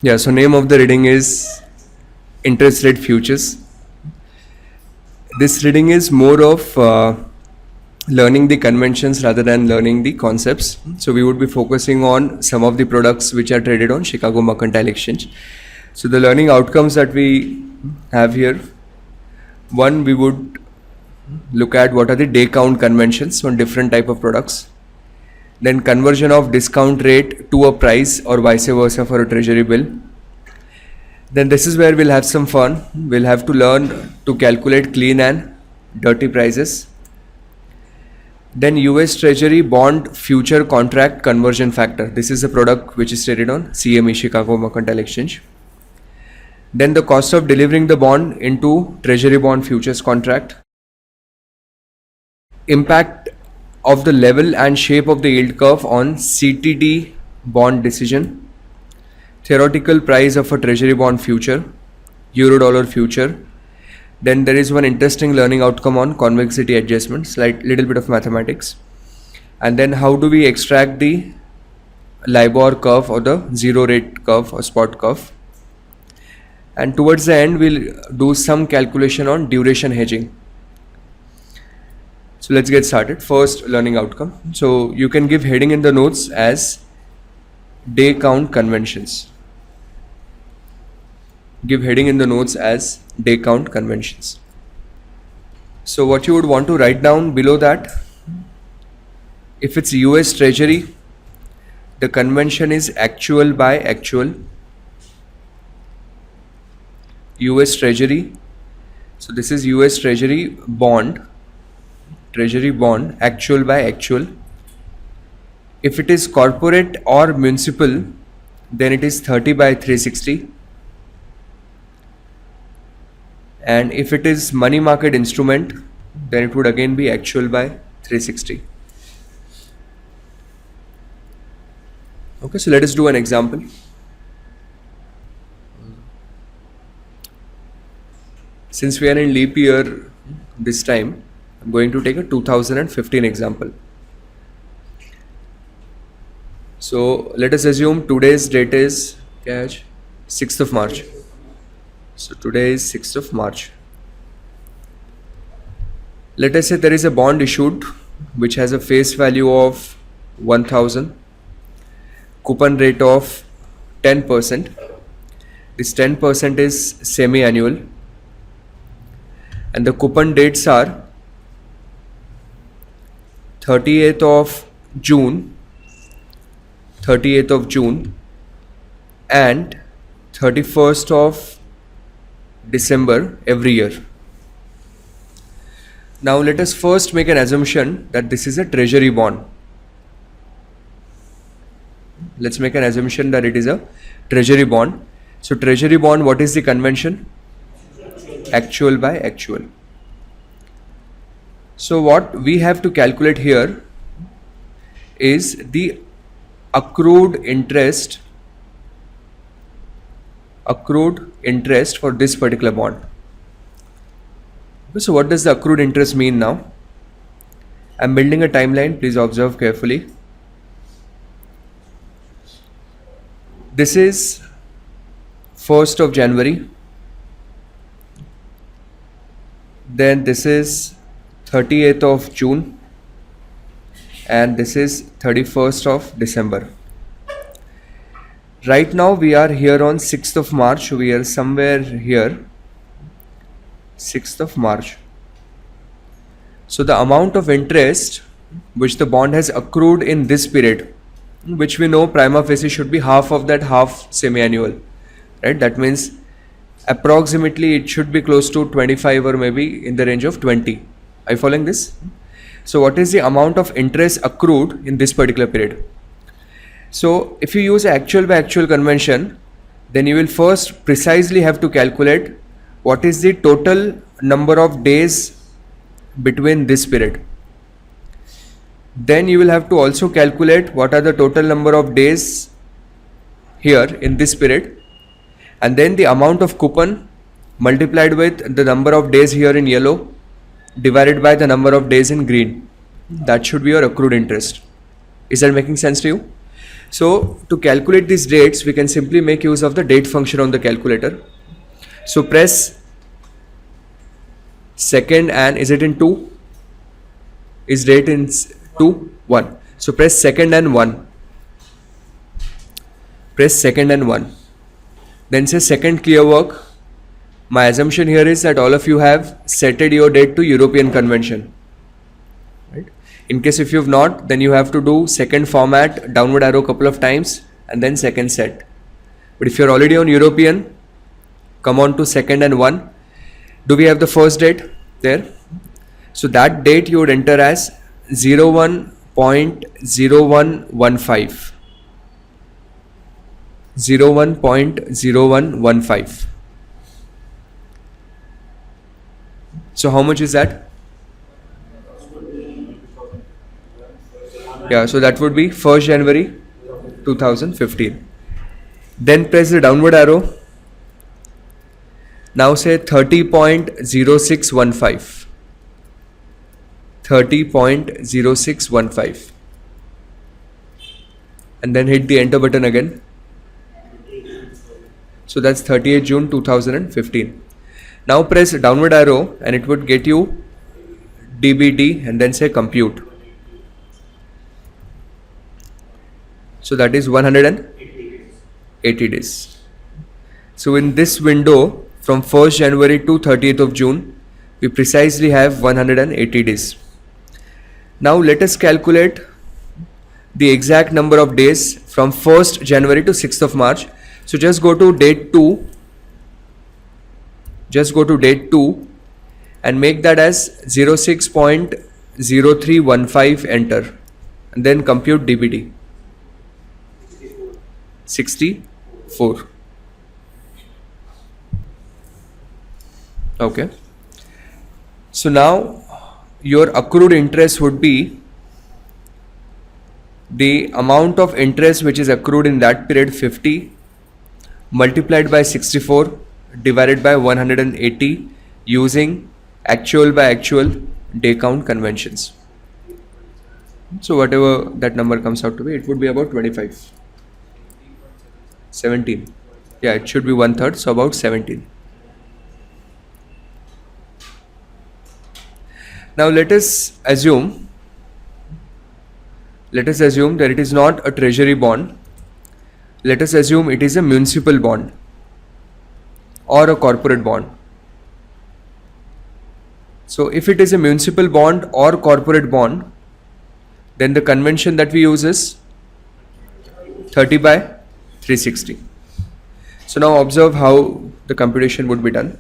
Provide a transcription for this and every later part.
Yeah, so name of the reading is interest rate futures. This reading is more of learning the conventions rather than learning the concepts. So we would be focusing on some of the products which are traded on Chicago Mercantile Exchange. So the learning outcomes that we have here, one, we would look at what are the day count conventions on different type of products. Then conversion of discount rate to a price or vice versa for a treasury bill. Then this is where we'll have some fun. We'll have to learn to calculate clean and dirty prices. Then US Treasury bond future contract conversion factor. This is a product which is traded on CME, Chicago Mercantile Exchange. Then the cost of delivering the bond into Treasury bond futures contract. Impact of the level and shape of the yield curve on CTD bond decision. Theoretical price of a treasury bond future, euro dollar future. Then there is one interesting learning outcome on convexity adjustment, little bit of mathematics. And then how do we extract the LIBOR curve or the zero rate curve or spot curve. And towards the end we'll do some calculation on duration hedging. So let's get started. First, learning outcome. So you can give heading in the notes as day count conventions. Give heading in the notes as day count conventions. So what you would want to write down below that, if it's US Treasury, the convention is actual by actual. US Treasury, so this is US Treasury bond, actual by actual. If it is corporate or municipal, then it is 30 by 360. And if it is money market instrument, then it would again be actual by 360. Okay, so let us do an example. Since we are in leap year this time, I'm going to take a 2015 example. So let us assume today's date is 6th of March. So today is 6th of March. Let us say there is a bond issued which has a face value of 1000, coupon rate of 10%. This 10% is semi-annual and the coupon dates are 38th of June and 31st of December every year. Now let us first make an assumption that this is a treasury bond. Let's make an assumption that it is a treasury bond. So treasury bond, what is the convention? Actual by actual. So what we have to calculate here is the accrued interest for this particular bond. So what does the accrued interest mean now? I'm building a timeline, please observe carefully. This is 1st of January, then this is 30th of June and this is 31st of December. Right now we are here on 6th of March, we are somewhere here, 6th of March. So the amount of interest which the bond has accrued in this period, which we know prima facie should be half of that, half semi-annual, right? That means approximately it should be close to 25 or maybe in the range of 20. Are you following this? So what is the amount of interest accrued in this particular period? So if you use actual by actual convention, then you will first precisely have to calculate what is the total number of days between this period. Then you will have to also calculate what are the total number of days here in this period, and then the amount of coupon multiplied with the number of days here in yellow divided by the number of days in green. That should be your accrued interest. Is that making sense to you? So to calculate these dates, we can simply make use of the date function on the calculator. So press second and is it in 2? Is date in 2? 1. So press second and 1. Press second and 1. Then say second clear work. My assumption here is that all of you have setted your date to European convention. Right? In case if you have not, then you have to do second format, downward arrow couple of times and then second set. But if you are already on European, come on to second and 1. Do we have the first date there? So that date you would enter as 01.0115. 01.0115. So how much is that? Yeah, so that would be 1st January 2015. Then press the downward arrow. Now say 30.0615. 30.0615. And then hit the enter button again. So that's 30th June 2015. Now press downward arrow and it would get you DBD and then say compute. So that is 180 days. So in this window from 1st January to 30th of June, we precisely have 180 days. Now let us calculate the exact number of days from 1st January to 6th of March. So just go to date 2. Just go to date 2 and make that as 06.0315, enter, and then compute DBD. 64. Okay. So now your accrued interest would be the amount of interest which is accrued in that period, 50, multiplied by 64 divided by 180 using actual by actual day count conventions. So whatever that number comes out to be, it would be about 25. 17. Yeah, it should be 1/3, so about 17. Now let us assume that it is not a treasury bond. Let us assume it is a municipal bond or a corporate bond. So if it is a municipal bond or corporate bond, then the convention that we use is 30 by 360. So now observe how the computation would be done.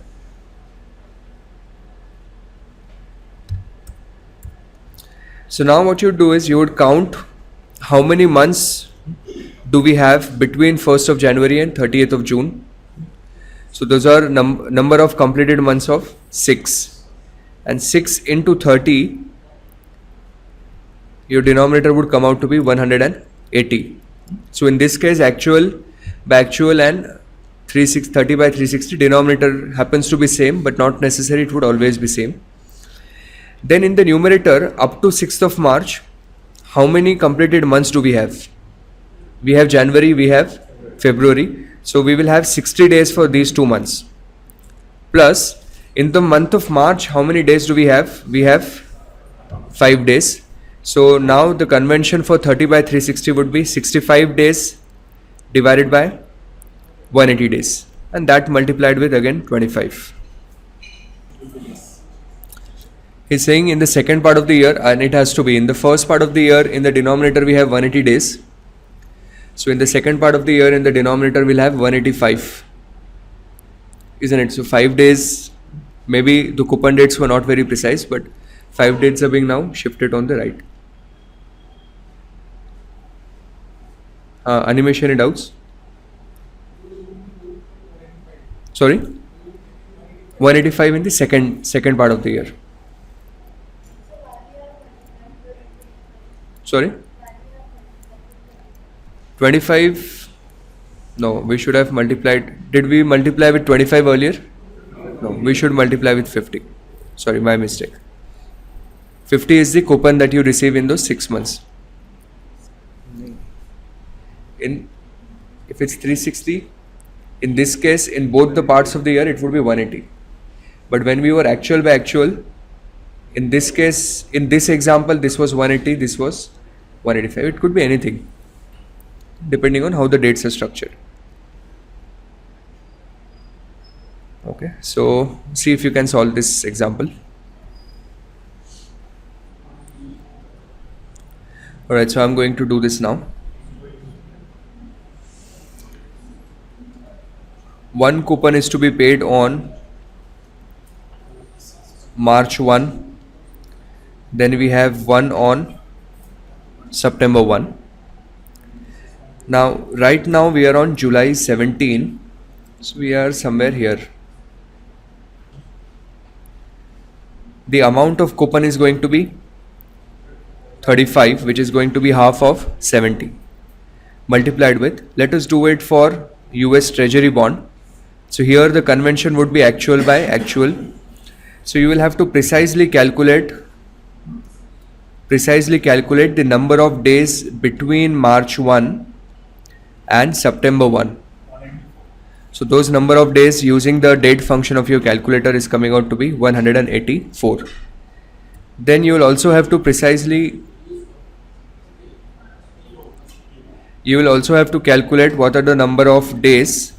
So now what you do is you would count how many months do we have between 1st of January and 30th of June. So those are number of completed months of 6, and 6 into 30, your denominator would come out to be 180. So in this case, actual by actual and 30 by 360, denominator happens to be same, but not necessary, it would always be same. Then in the numerator, up to 6th of March, how many completed months do we have? We have January, we have February. So we will have 60 days for these 2 months. Plus, in the month of March, how many days do we have? We have 5 days. So now the convention for 30 by 360 would be 65 days divided by 180 days. And that multiplied with again 25. He's saying in the second part of the year, and it has to be in the first part of the year, in the denominator we have 180 days. So in the second part of the year, in the denominator we'll have 185, isn't it? So 5 days, maybe the coupon dates were not very precise, but 5 dates are being now shifted on the right. Animation, any doubts? Sorry? 185 in the second part of the year. Sorry? 25, no, we should have multiplied. Did we multiply with 25 earlier? No, we should multiply with 50. Sorry, my mistake. 50 is the coupon that you receive in those 6 months. if it's 360, in this case, in both the parts of the year, it would be 180. But when we were actual by actual, in this case, in this example, this was 180, this was 185. It could be anything, depending on how the dates are structured. Okay, so see if you can solve this example. Alright, so I'm going to do this now. One coupon is to be paid on March 1. Then we have one on September 1. Now, right now we are on July 17. So we are somewhere here. The amount of coupon is going to be 35, which is going to be half of 70, multiplied with, let us do it for US Treasury bond. So here the convention would be actual by actual. So you will have to precisely calculate the number of days between March 1 and September 1. So those number of days using the date function of your calculator is coming out to be 184. Then you will also have to calculate what are the number of days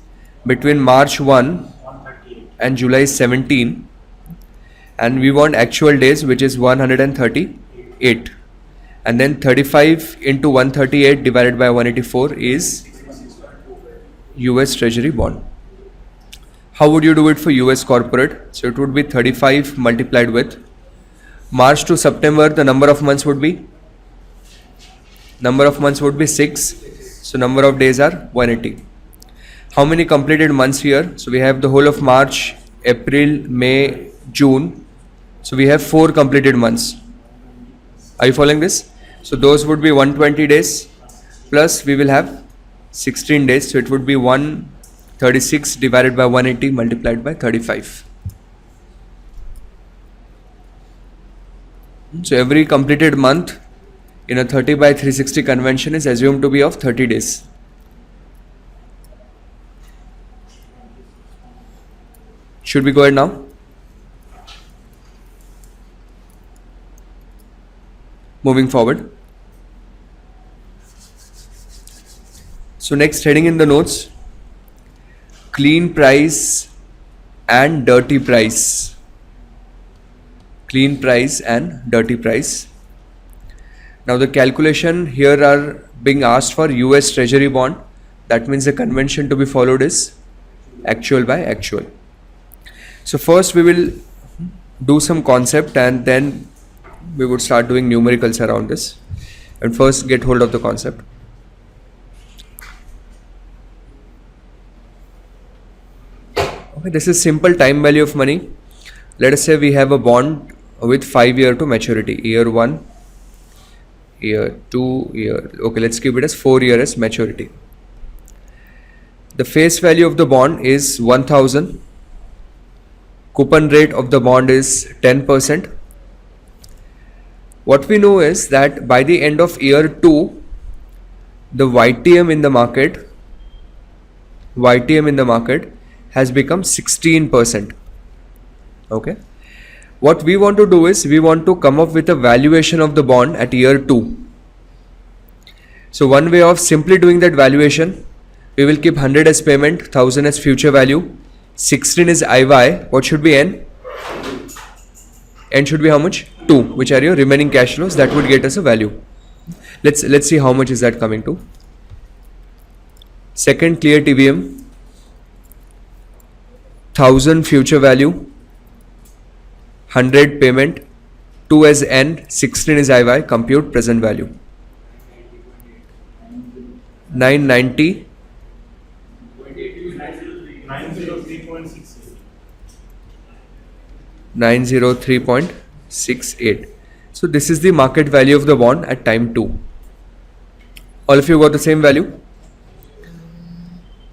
between March 1 and July 17, and we want actual days, which is 138, and then 35 into 138 divided by 184 is US Treasury bond. How would you do it for US corporate? So it would be 35 multiplied with March to September. The number of months would be 6. So number of days are 180. How many completed months here? So we have the whole of March, April, May, June. So we have 4 completed months. Are you following this? So those would be 120 days plus we will have 16 days. So it would be 136 divided by 180 multiplied by 35. So every completed month in a 30 by 360 convention is assumed to be of 30 days. Should we go ahead now? Moving forward. So next heading in the notes, clean price and dirty price. Clean price and dirty price. Now the calculation here are being asked for US Treasury bond. That means the convention to be followed is actual by actual. So first we will do some concept and then we would start doing numericals around this. And first get hold of the concept. Okay, this is simple time value of money. Let us say we have a bond with 5 years to maturity. Year 1, year 2, year. Okay, let's keep it as 4 years as maturity. The face value of the bond is 1000. Coupon rate of the bond is 10%. What we know is that by the end of year 2, the YTM in the market has become 16%. Okay. What we want to do is we want to come up with a valuation of the bond at year 2. So one way of simply doing that valuation, we will keep 100 as payment, 1000 as future value, 16 is IY. What should be N? N should be how much? 2, which are your remaining cash flows. That would get us a value. Let's see how much is that coming to. Second, clear TVM, 1000 future value, 100 payment, 2 as N, 16 is IY, compute present value. 990. 903.68. So this is the market value of the bond at time 2. All of you got the same value?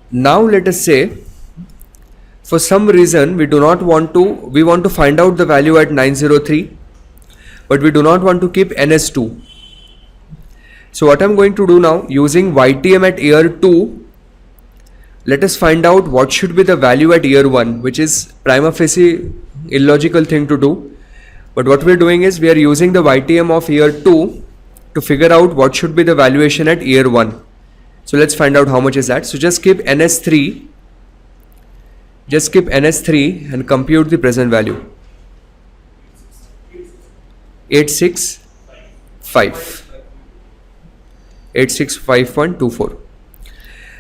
Now let us say for some reason we want to find out the value at 903, but we do not want to keep NS2. So what I'm going to do now, using YTM at year 2, let us find out what should be the value at year 1, which is prima facie illogical thing to do. But what we're doing is we are using the YTM of year 2 to figure out what should be the valuation at year 1. So let's find out how much is that. So just keep NS3 and compute the present value. 865.24.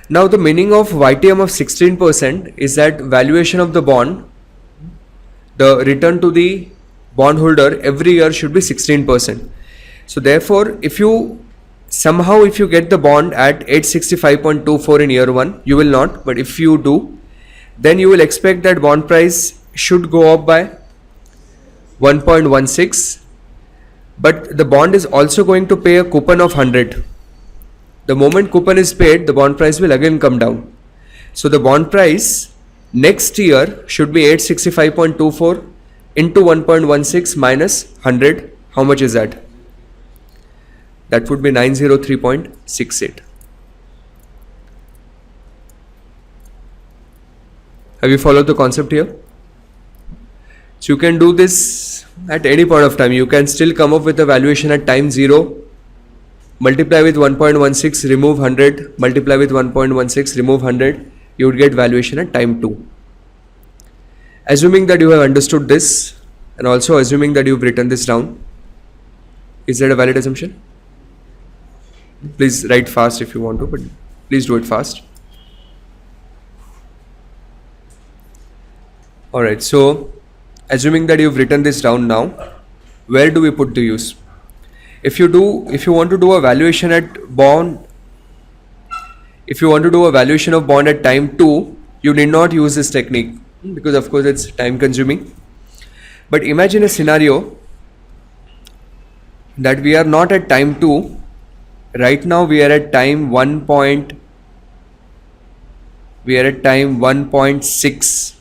Now the meaning of YTM of 16% is that valuation of the bond, the return to the bondholder every year should be 16%. So therefore, if you get the bond at 865.24 in year 1, you will not, but if you do, then you will expect that bond price should go up by 1.16, but the bond is also going to pay a coupon of 100. The moment coupon is paid, the bond price will again come down. So the bond price next year should be 865.24 into 1.16 minus 100. How much is that? That would be 903.68. Have you followed the concept here? So you can do this at any point of time. You can still come up with a valuation at time 0, multiply with 1.16, remove 100, multiply with 1.16, remove 100, you would get valuation at time 2. Assuming that you have understood this and also assuming that you've written this down, is that a valid assumption? Please write fast if you want to, but please do it fast. Alright, so assuming that you've written this down now, where do we put the use? If you want to do a valuation at bond, if you want to do a valuation of bond at time 2, you need not use this technique because of course it's time consuming. But imagine a scenario that we are not at time 2. Right now we are at time 1.6.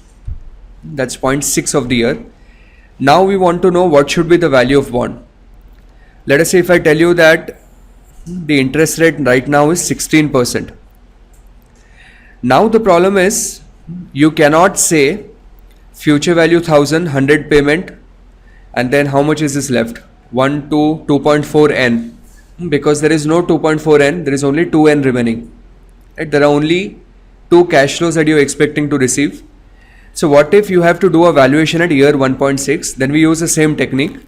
That's 0.6 of the year. Now we want to know what should be the value of bond. Let us say if I tell you that the interest rate right now is 16%. Now the problem is you cannot say future value 1000, 100 payment, and then how much is this left? 1 to 2.4n, because there is no 2.4n, there is only 2n remaining. Right? There are only 2 cash flows that you are expecting to receive. So what if you have to do a valuation at year 1.6? Then we use the same technique.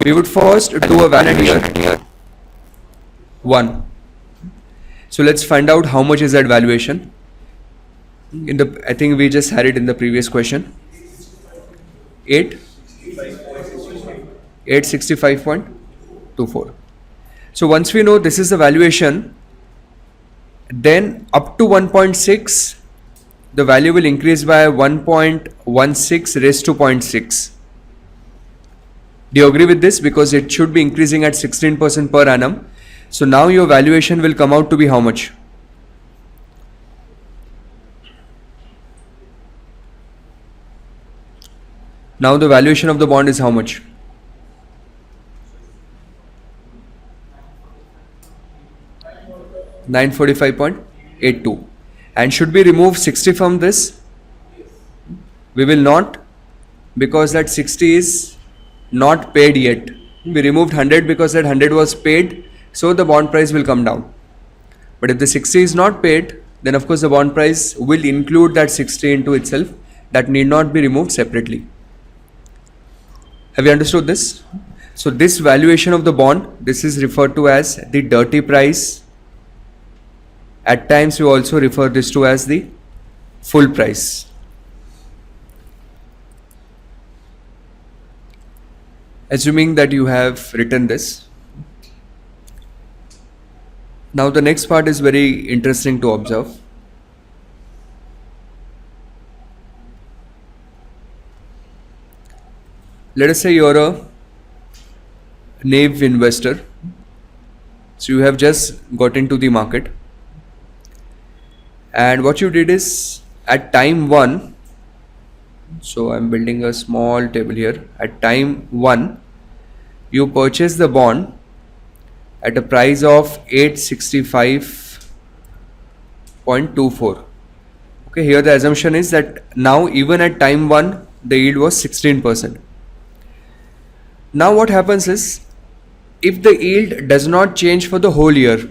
We would first do a valuation at year 1. So let's find out how much is that valuation. I think we just had it in the previous question. 865.24. So once we know this is the valuation, then up to 1.6, the value will increase by 1.16 raised to 0.6. Do you agree with this? Because it should be increasing at 16% per annum. So now your valuation will come out to be how much? Now the valuation of the bond is how much? $945.82. And should we remove 60 from this? We will not, because that 60 is not paid yet. We removed 100 because that 100 was paid, so the bond price will come down. But if the 60 is not paid, then of course the bond price will include that 60 into itself. That need not be removed separately. Have you understood this? So this valuation of the bond, this is referred to as the dirty price. At times we also refer this to as the full price. Assuming that you have written this. Now the next part is very interesting to observe. Let us say you're a naive investor. So you have just got into the market. And what you did is at time 1, so I'm building a small table here. At time 1, you purchase the bond at a price of 865.24. Okay, here the assumption is that now even at time 1 the yield was 16%. Now what happens is, if the yield does not change for the whole year,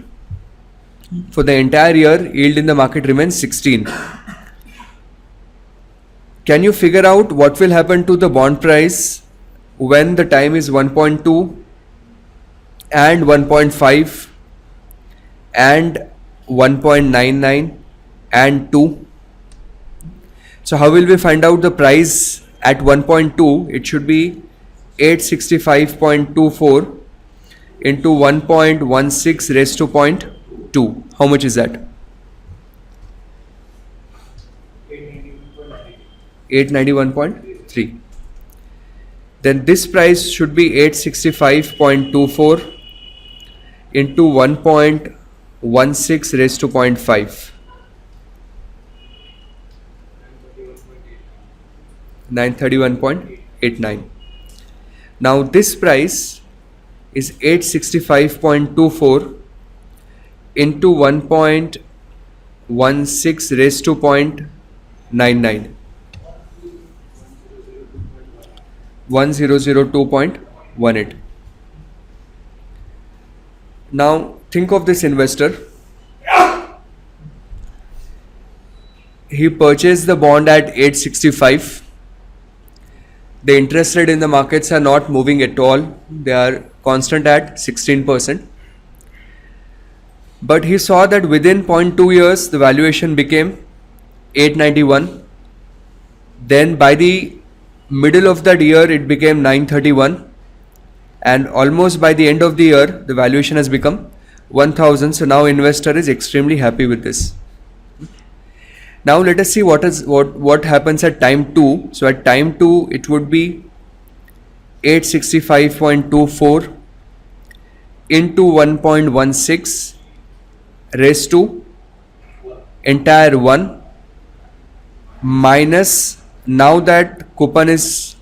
for the entire year yield in the market remains 16. Can you figure out what will happen to the bond price when the time is 1.2 and 1.5 and 1.99 and 2? So how will we find out the price at 1.2? It should be 865.24 into 1.16 raised to 0.2. How much is that? 891.3. Then this price should be 865.24 into 1.16 raised to 0.5. 931.89. Now this price is 865.24 into 1.16 raised to 0.99. 1002.18. Now think of this investor. He purchased the bond at 865. The interest rate in the markets are not moving at all. They are constant at 16%. But he saw that within 0.2 years the valuation became 891. Then by the middle of that year it became 931, and almost by the end of the year the valuation has become 1000. So now investor is extremely happy with this. Now let us see what happens at time 2. So at time 2 it would be 865.24 into 1.16 raised to entire 1 minus, now that coupon is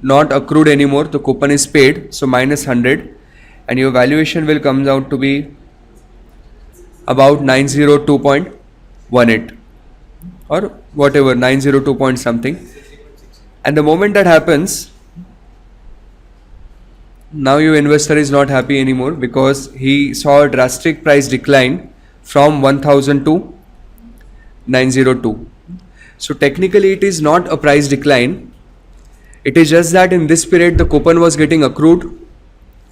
not accrued anymore, the coupon is paid, so minus 100, and your valuation will come out to be about 902.18 or whatever, 902 point something. And the moment that happens, now your investor is not happy anymore because he saw a drastic price decline from 1000 to 902. So technically it is not a price decline. It is just that in this period the coupon was getting accrued,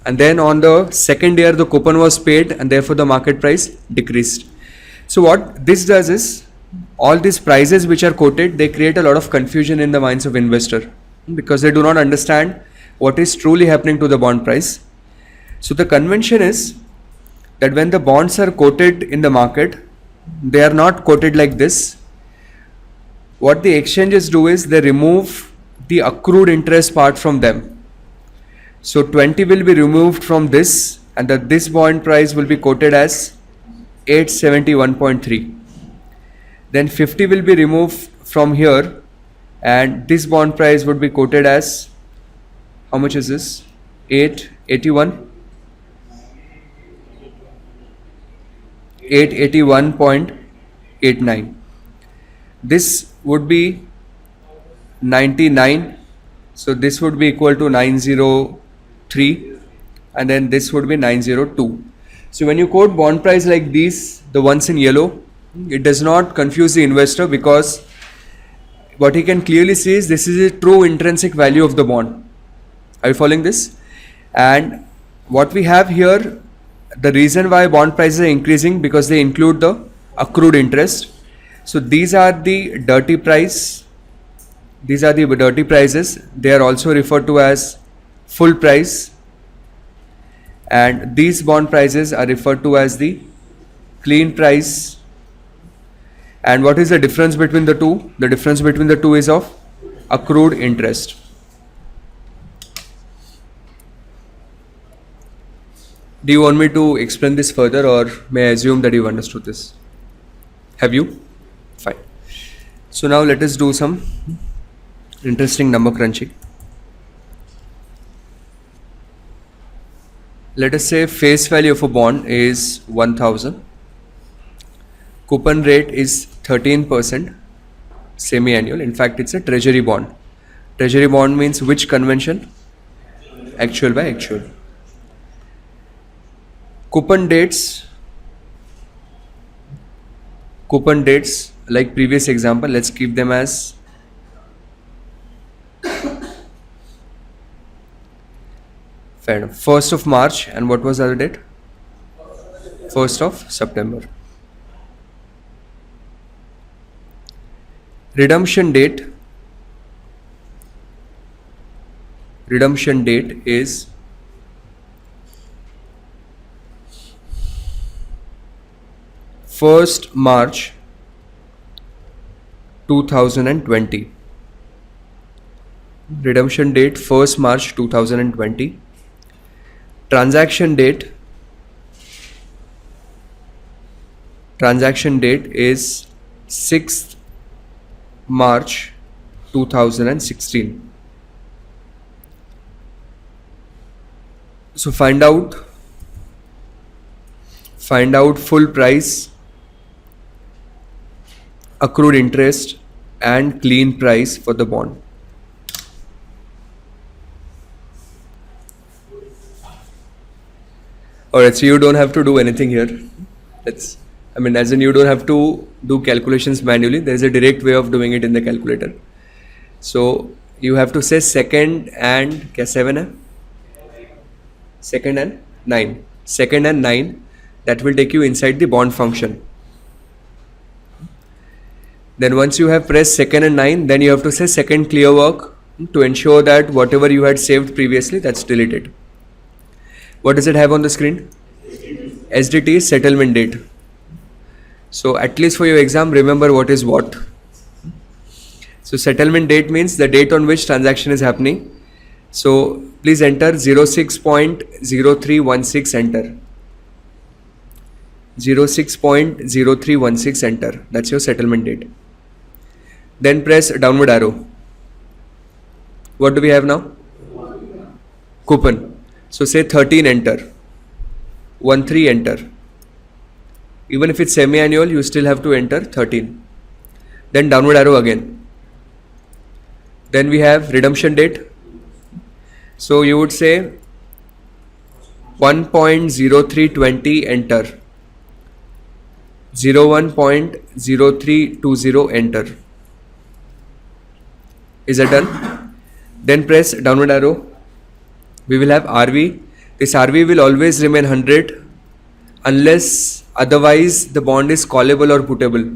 and then on the second year the coupon was paid, and therefore the market price decreased. So what this does is, all these prices which are quoted, they create a lot of confusion in the minds of investor because they do not understand what is truly happening to the bond price. So the convention is that when the bonds are quoted in the market, they are not quoted like this. What the exchanges do is they remove the accrued interest part from them. So 20 will be removed from this, and this bond price will be quoted as 871.3. Then 50 will be removed from here, and this bond price would be quoted as, how much is this? 881. 881.89. This would be 99. So this would be equal to 903, and then this would be 902. So when you quote bond price like these, the ones in yellow, it does not confuse the investor because what he can clearly see is this is a true intrinsic value of the bond. Are you following this? And what we have here, the reason why bond prices are increasing because they include the accrued interest. So these are the dirty price. These are the dirty prices. They are also referred to as full price. And these bond prices are referred to as the clean price. And what is the difference between the two? The difference between the two is of accrued interest. Do you want me to explain this further, or may I assume that you've understood this? Have you? Fine. So now let us do some interesting number crunching. Let us say face value of a bond is 1000. Coupon rate is 13%, semi-annual. In fact, it's a treasury bond. Treasury bond means which convention? Actual by actual. Coupon dates like previous example, let's keep them as fair enough. 1st of March, and what was the other date? 1st of September. Redemption date is 1st March 2020. Redemption date 1st March 2020. Transaction date is 6th March 2016. So find out full price, accrued interest and clean price for the bond. Alright, so you don't have to do anything here. As in you don't have to do calculations manually. There is a direct way of doing it in the calculator. So you have to say second and 7 है? Second and 9. Second and 9, that will take you inside the bond function. Then once you have pressed second and 9, then you have to say second clear work to ensure that whatever you had saved previously, that's deleted. What does it have on the screen? SDT is settlement date. So at least for your exam, remember what is what. So settlement date means the date on which transaction is happening. So please enter 06.0316 enter. 06.0316 enter. That's your settlement date. Then press downward arrow. What do we have now? Coupon. So say 13 enter. 13 enter. Even if it's semi-annual, you still have to enter 13. Then downward arrow again. Then we have redemption date. So you would say 1.0320 enter. 01.0320 enter. Is that done? Then press downward arrow. We will have RV. This RV will always remain 100 unless otherwise the bond is callable or puttable.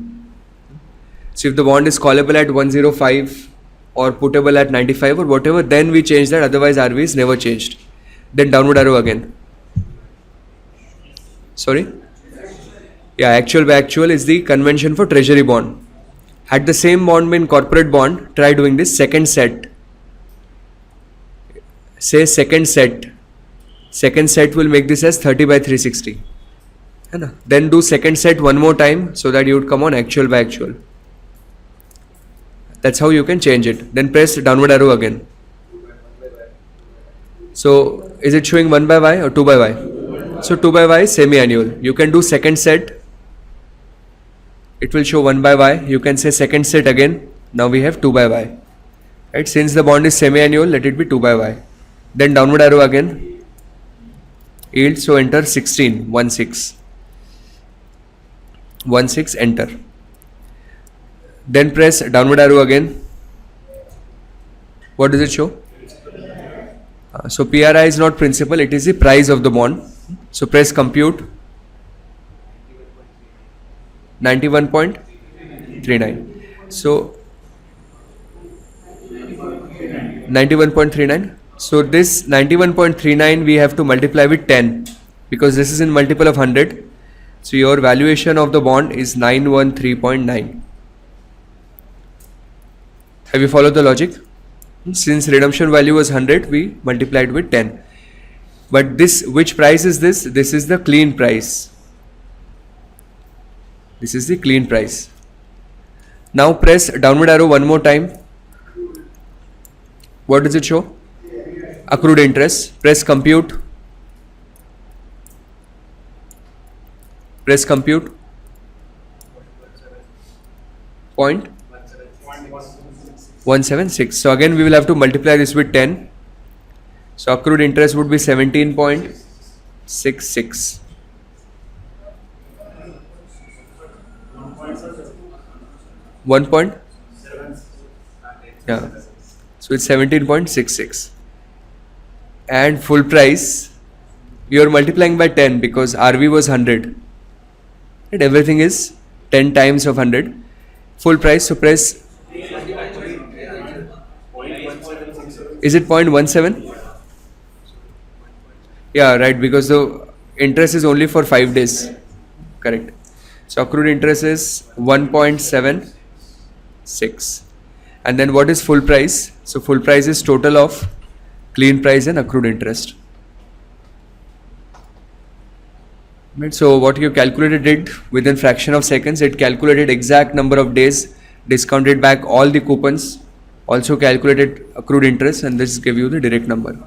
So if the bond is callable at 105 or puttable at 95 or whatever, then we change that. Otherwise RV is never changed. Then downward arrow again. Sorry? Yeah, actual by actual is the convention for treasury bond. Had the same bond been corporate bond, try doing this second set. Say second set. Second set will make this as 30 by 360. Then do second set one more time so that you would come on actual by actual. That's how you can change it. Then press downward arrow again. So is it showing 1 by Y or 2 by Y? So 2 by Y is semi-annual. You can do second set. It will show 1 by Y. You can say second set again. Now we have 2 by Y. Right? Since the bond is semi-annual, let it be 2 by Y. Then downward arrow again. Yield, so enter 16, 16. 16 enter. Then press downward arrow again. What does it show? So PRI is not principal, it is the price of the bond. So press compute. 91.39. So 91.39. So this 91.39 we have to multiply with 10 because this is in multiple of 100. So your valuation of the bond is 913.9. Have you followed the logic? Since redemption value was 100, we multiplied with 10. But this, which price is this? This is the clean price. This is the clean price. Now press downward arrow one more time. What does it show? Accrued interest. Press compute. Press compute. Point 176. So again we will have to multiply this with 10. So accrued interest would be 17.66. 1 point? Yeah. So it's 17.66. And full price, you are multiplying by 10 because RV was 100. Right? Everything is 10 times of 100. Full price, so press. Is it 0.17? Yeah, right, because the interest is only for 5 days. Correct. So accrued interest is 1.76. And then what is full price? So full price is total of clean price and accrued interest. Right. So what you calculated it within fraction of seconds, it calculated exact number of days, discounted back all the coupons, also calculated accrued interest, and this give you the direct number.